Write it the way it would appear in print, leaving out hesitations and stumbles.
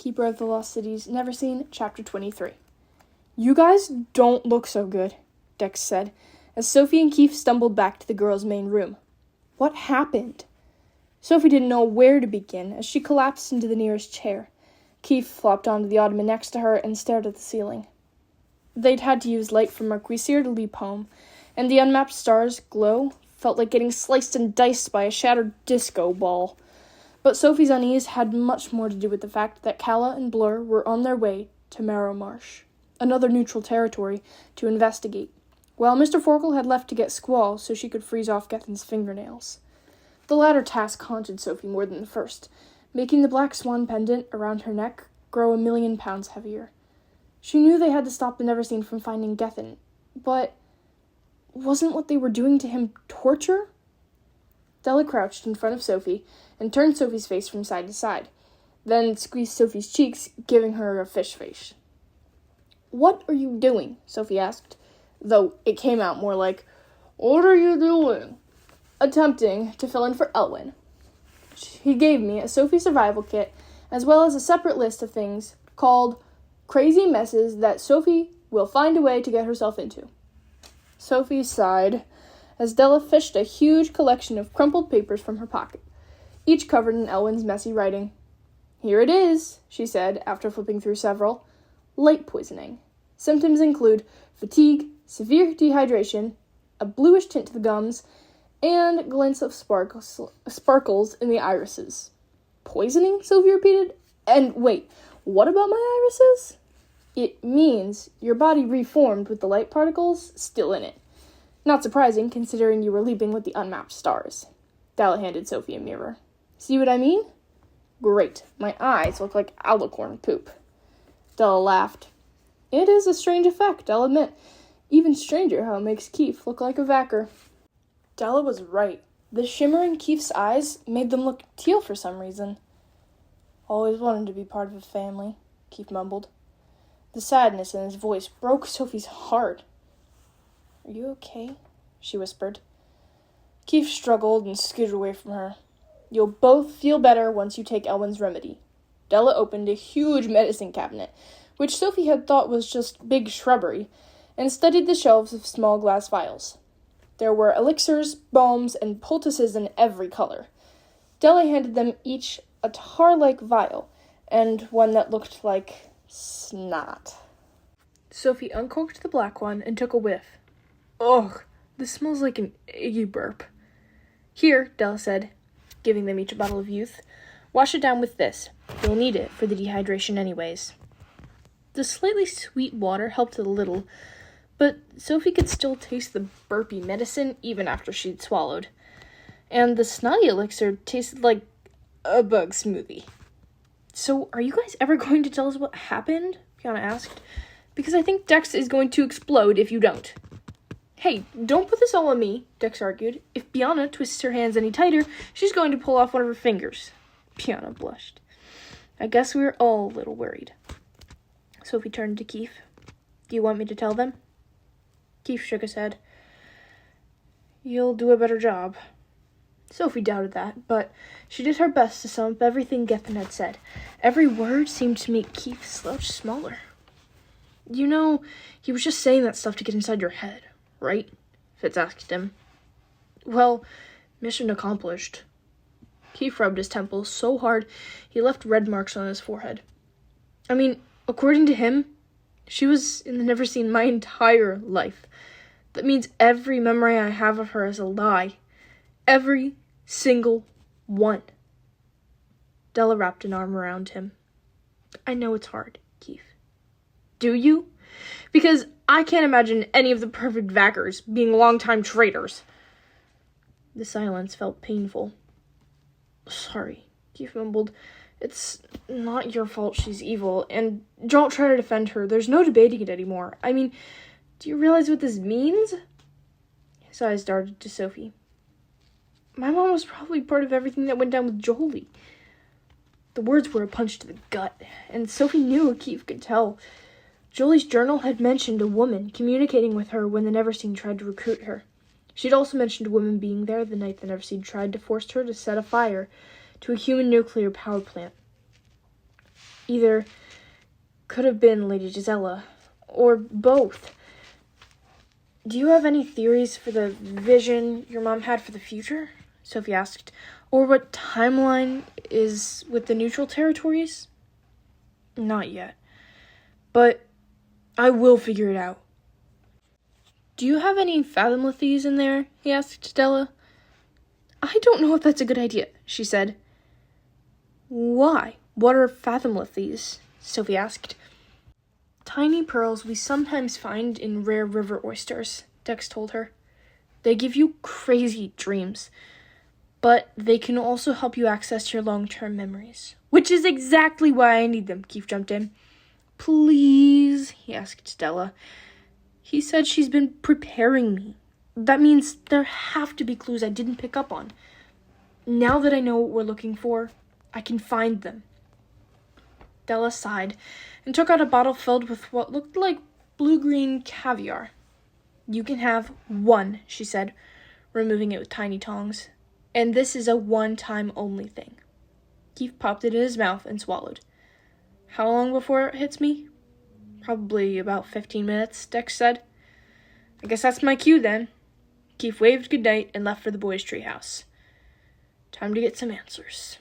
Keeper of the Lost Cities, Neverseen, Chapter 23. "You guys don't look so good," Dex said, as Sophie and Keith stumbled back to the girls' main room. "What happened?" Sophie didn't know where to begin as she collapsed into the nearest chair. Keith flopped onto the ottoman next to her and stared at the ceiling. They'd had to use light from Marquisier to leap home, and the unmapped stars' glow felt like getting sliced and diced by a shattered disco ball. But Sophie's unease had much more to do with the fact that Calla and Blur were on their way to Marrow Marsh, another neutral territory, to investigate, while Mr. Forkle had left to get Squall so she could freeze off Gethin's fingernails. The latter task haunted Sophie more than the first, making the black swan pendant around her neck grow 1,000,000 pounds heavier. She knew they had to stop the Neverseen from finding Gethin, but wasn't what they were doing to him torture? Della crouched in front of Sophie and turned Sophie's face from side to side, then squeezed Sophie's cheeks, giving her a fish face. "What are you doing?" Sophie asked, though it came out more like, "What are you doing?" Attempting to fill in for Elwyn. He gave me a Sophie survival kit, as well as a separate list of things called crazy messes that Sophie will find a way to get herself into. Sophie sighed as Della fished a huge collection of crumpled papers from her pocket, each covered in Elwyn's messy writing. "Here it is," she said, after flipping through several. "Light poisoning. Symptoms include fatigue, severe dehydration, a bluish tint to the gums, and glints of sparkles in the irises." "Poisoning?" Sophie repeated. "And wait, what about my irises?" "It means your body reformed with the light particles still in it. Not surprising, considering you were leaping with the unmapped stars." Dalla handed Sophie a mirror. "See what I mean?" "Great. My eyes look like alicorn poop." Della laughed. "It is a strange effect, I'll admit. Even stranger how it makes Keith look like a vacker." Della was right. The shimmer in Keith's eyes made them look teal for some reason. "Always wanted to be part of a family," Keith mumbled. The sadness in his voice broke Sophie's heart. "Are you okay?" she whispered. Keith struggled and scooted away from her. "You'll both feel better once you take Elwyn's remedy." Della opened a huge medicine cabinet, which Sophie had thought was just big shrubbery, and studied the shelves of small glass vials. There were elixirs, balms, and poultices in every color. Della handed them each a tar-like vial, and one that looked like snot. Sophie uncorked the black one and took a whiff. "Ugh, this smells like an eggy burp." "Here," Della said, giving them each a bottle of youth. "Wash it down with this. You'll need it for the dehydration anyways." The slightly sweet water helped a little, but Sophie could still taste the burpy medicine even after she'd swallowed. And the snotty elixir tasted like a bug smoothie. "So, are you guys ever going to tell us what happened?" Fiona asked. "Because I think Dex is going to explode if you don't." "Hey, don't put this all on me," Dex argued. "If Fiona twists her hands any tighter, she's going to pull off one of her fingers." Fiona blushed. "I guess we were all a little worried." Sophie turned to Keith. "Do you want me to tell them?" Keith shook his head. "You'll do a better job." Sophie doubted that, but she did her best to sum up everything Gethin had said. Every word seemed to make Keith slouch smaller. "You know, he was just saying that stuff to get inside your head, right?" Fitz asked him. "Well, mission accomplished." Keith rubbed his temples so hard he left red marks on his forehead. "I mean, according to him, she was in the Neverseen my entire life. That means every memory I have of her is a lie. Every single one." Della wrapped an arm around him. "I know it's hard, Keith." "Do you? Because I can't imagine any of the perfect vackers being longtime traitors." The silence felt painful. "Sorry," Keith mumbled. "It's not your fault she's evil, and don't try to defend her. There's no debating it anymore. I mean, do you realize what this means?" His eyes darted to Sophie. "My mom was probably part of everything that went down with Jolie." The words were a punch to the gut, and Sophie knew what Keith could tell. Jolie's journal had mentioned a woman communicating with her when the Neverseen tried to recruit her. She'd also mentioned a woman being there the night the Neverseen tried to force her to set a fire to a human nuclear power plant. Either could have been Lady Gisela, or both. Do you have any theories for the vision your mom had for the future? Sophie asked. Or what timeline is with the neutral territories? Not yet. But I will figure it out. Do you have any fathomlithies in there? He asked Della. I don't know if that's a good idea, she said. Why? What are fathomlithies? Sophie asked. Tiny pearls we sometimes find in rare river oysters, Dex told her. They give you crazy dreams, but they can also help you access your long-term memories. Which is exactly why I need them, Keith jumped in. Please, he asked Stella. He said she's been preparing me. That means there have to be clues I didn't pick up on. Now that I know what we're looking for, I can find them. Della sighed and took out a bottle filled with what looked like blue-green caviar. You can have one, she said, removing it with tiny tongs. And this is a one-time only thing. Keith popped it in his mouth and swallowed. How long before it hits me? Probably about 15 minutes, Dex said. I guess that's my cue then. Keith waved goodnight and left for the boys' treehouse. Time to get some answers.